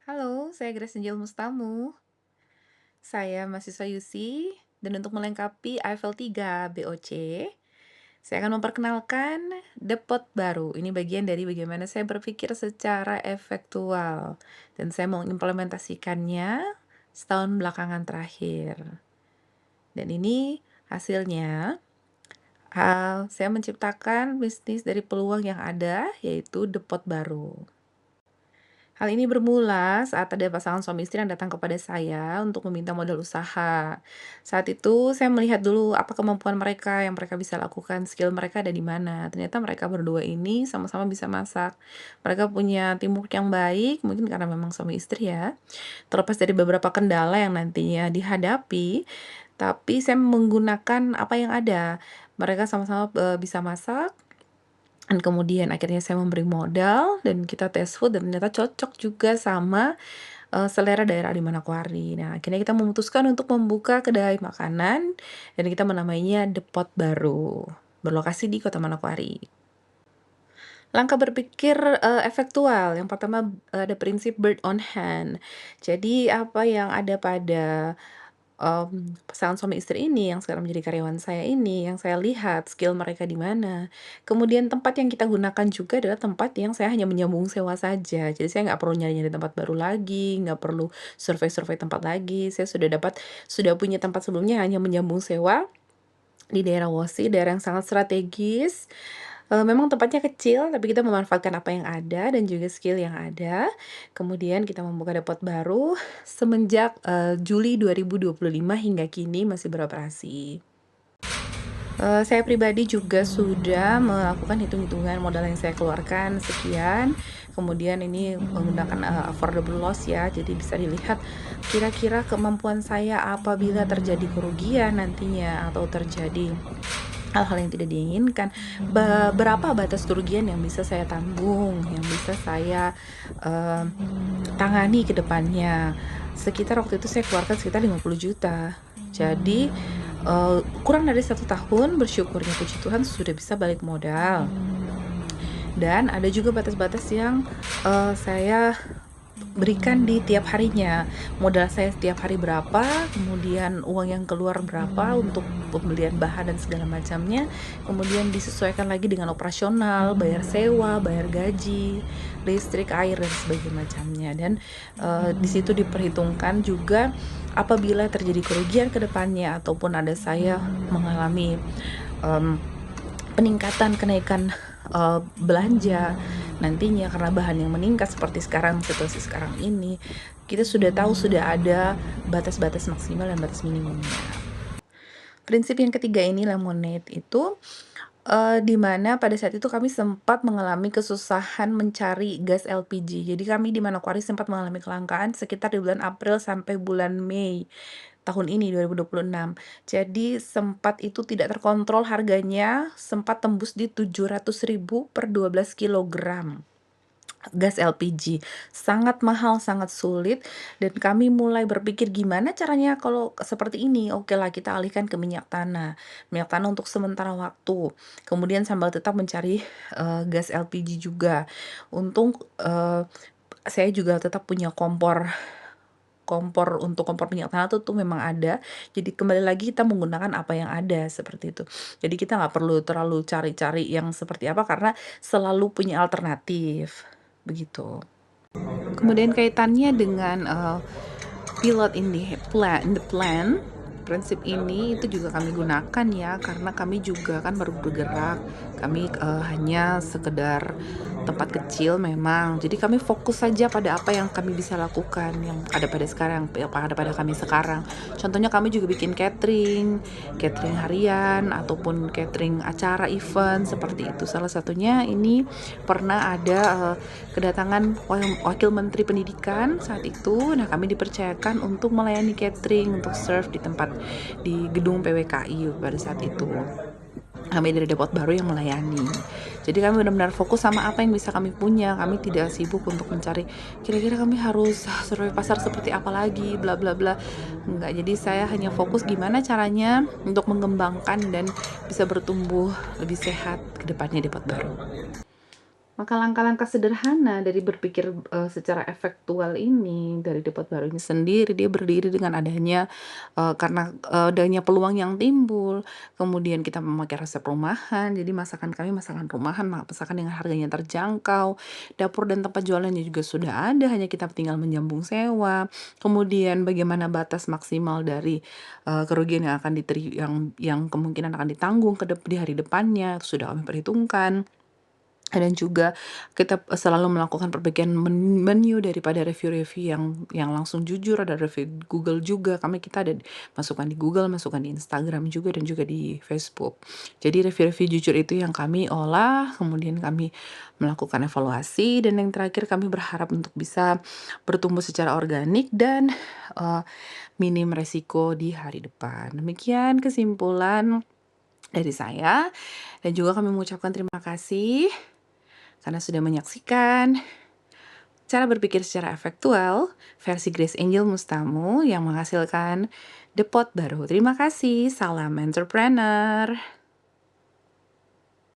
Halo, saya Grace Angel Mustamu. Saya mahasiswa UC dan untuk melengkapi IFL 3 BOC, saya akan memperkenalkan depot baru. Ini bagian dari bagaimana saya berpikir secara efektual dan saya mau implementasikannya setahun belakangan terakhir. Dan ini hasilnya. Saya menciptakan bisnis dari peluang yang ada, yaitu depot baru. Hal ini bermula saat ada pasangan suami istri yang datang kepada saya untuk meminta modal usaha. Saat itu saya melihat dulu apa kemampuan mereka yang mereka bisa lakukan, skill mereka ada di mana. Ternyata mereka berdua ini sama-sama bisa masak. Mereka punya teamwork yang baik, mungkin karena memang suami istri ya. Terlepas dari beberapa kendala yang nantinya dihadapi, tapi saya menggunakan apa yang ada. Mereka sama-sama bisa masak, dan kemudian akhirnya saya memberi modal dan kita tes food dan ternyata cocok juga sama, selera daerah di Manokwari. Nah, akhirnya kita memutuskan untuk membuka kedai makanan dan kita menamainya The Pot Baru, berlokasi di Kota Manokwari. Langkah berpikir, efektual, yang pertama, ada prinsip bird on hand. Jadi apa yang ada pada pasangan suami istri ini yang sekarang menjadi karyawan saya ini, yang saya lihat skill mereka di mana. Kemudian tempat yang kita gunakan juga adalah tempat yang saya hanya menyambung sewa saja. Jadi saya nggak perlu nyari-nyari tempat baru lagi, nggak perlu survei-survei tempat lagi. Saya sudah punya tempat sebelumnya hanya menyambung sewa di daerah Wosi, daerah yang sangat strategis. Memang tempatnya kecil, tapi kita memanfaatkan apa yang ada dan juga skill yang ada. Kemudian kita membuka depot baru semenjak, Juli 2025 hingga kini masih beroperasi. Saya pribadi juga sudah melakukan hitung-hitungan modal yang saya keluarkan sekian, kemudian ini menggunakan, affordable loss ya, jadi bisa dilihat kira-kira kemampuan saya apabila terjadi kerugian nantinya atau terjadi hal-hal yang tidak diinginkan, berapa batas kerugian yang bisa saya tanggung, yang bisa saya, tangani ke depannya. Sekitar waktu itu saya keluarkan sekitar 50 juta. Jadi, kurang dari 1 tahun bersyukurnya puji Tuhan sudah bisa balik modal. Dan ada juga batas-batas yang, saya berikan di tiap harinya. Modal saya setiap hari berapa, kemudian uang yang keluar berapa untuk pembelian bahan dan segala macamnya, kemudian disesuaikan lagi dengan operasional, bayar sewa, bayar gaji, listrik, air, dan sebagainya macamnya. Dan, di situ diperhitungkan juga apabila terjadi kerugian ke depannya ataupun ada saya mengalami, mmm, kenaikan, belanja nantinya karena bahan yang meningkat seperti sekarang, situasi sekarang ini, kita sudah tahu sudah ada batas-batas maksimal dan batas minimumnya. Prinsip yang ketiga ini lemonade itu, di mana pada saat itu kami sempat mengalami kesusahan mencari gas LPG. Jadi kami di Manokwari sempat mengalami kelangkaan sekitar di bulan April sampai bulan Mei tahun ini 2026. Jadi sempat itu tidak terkontrol harganya, sempat tembus di 700.000 per 12 kilogram gas LPG. Sangat mahal, sangat sulit dan kami mulai berpikir gimana caranya kalau seperti ini, oke lah kita alihkan ke minyak tanah untuk sementara waktu. Kemudian sambil tetap mencari, gas LPG juga. Untung, saya juga tetap punya kompor kompor minyak tanah tuh memang ada. Jadi kembali lagi kita menggunakan apa yang ada, seperti itu. Jadi kita nggak perlu terlalu cari-cari yang seperti apa karena selalu punya alternatif, begitu. Kemudian kaitannya dengan, pilot in the plan, prinsip ini itu juga kami gunakan ya, karena kami juga kan baru bergerak, kami, hanya sekedar tempat kecil memang. Jadi kami fokus saja pada apa yang kami bisa lakukan, yang ada pada sekarang, apa ada pada kami sekarang. Contohnya kami juga bikin catering, catering harian ataupun catering acara event seperti itu. Salah satunya ini pernah ada, kedatangan wakil menteri pendidikan saat itu. Nah, kami dipercayakan untuk melayani catering, untuk serve di gedung PWKI pada saat itu. Kami dari depot baru yang melayani. Jadi kami benar-benar fokus sama apa yang bisa kami punya. Kami tidak sibuk untuk mencari kira-kira kami harus survei pasar seperti apa lagi, bla bla bla. Enggak. Jadi saya hanya fokus gimana caranya untuk mengembangkan dan bisa bertumbuh lebih sehat ke depannya depot baru. Maka langkah-langkah sederhana dari berpikir, secara efektual ini, dari debat baru ini sendiri, dia berdiri dengan adanya, karena, adanya peluang yang timbul, kemudian kita memakai resep rumahan, jadi masakan kami masakan rumahan, masakan dengan harganya terjangkau, dapur dan tempat jualannya juga sudah ada, hanya kita tinggal menyambung sewa, kemudian bagaimana batas maksimal dari, kerugian yang akan yang kemungkinan akan ditanggung di hari depannya, sudah kami perhitungkan. Dan juga kita, selalu melakukan perbaikan menu daripada review-review yang langsung jujur, ada review Google juga, kita ada masukan di Google, masukan di Instagram juga, dan juga di Facebook. Jadi review-review jujur itu yang kami olah, kemudian kami melakukan evaluasi, dan yang terakhir kami berharap untuk bisa bertumbuh secara organik dan, eee, minim resiko di hari depan. Demikian kesimpulan dari saya, dan juga kami mengucapkan terima kasih karena sudah menyaksikan cara berpikir secara efektual versi Grace Angel Mustamu yang menghasilkan The Pot baru. Terima kasih, salam entrepreneur.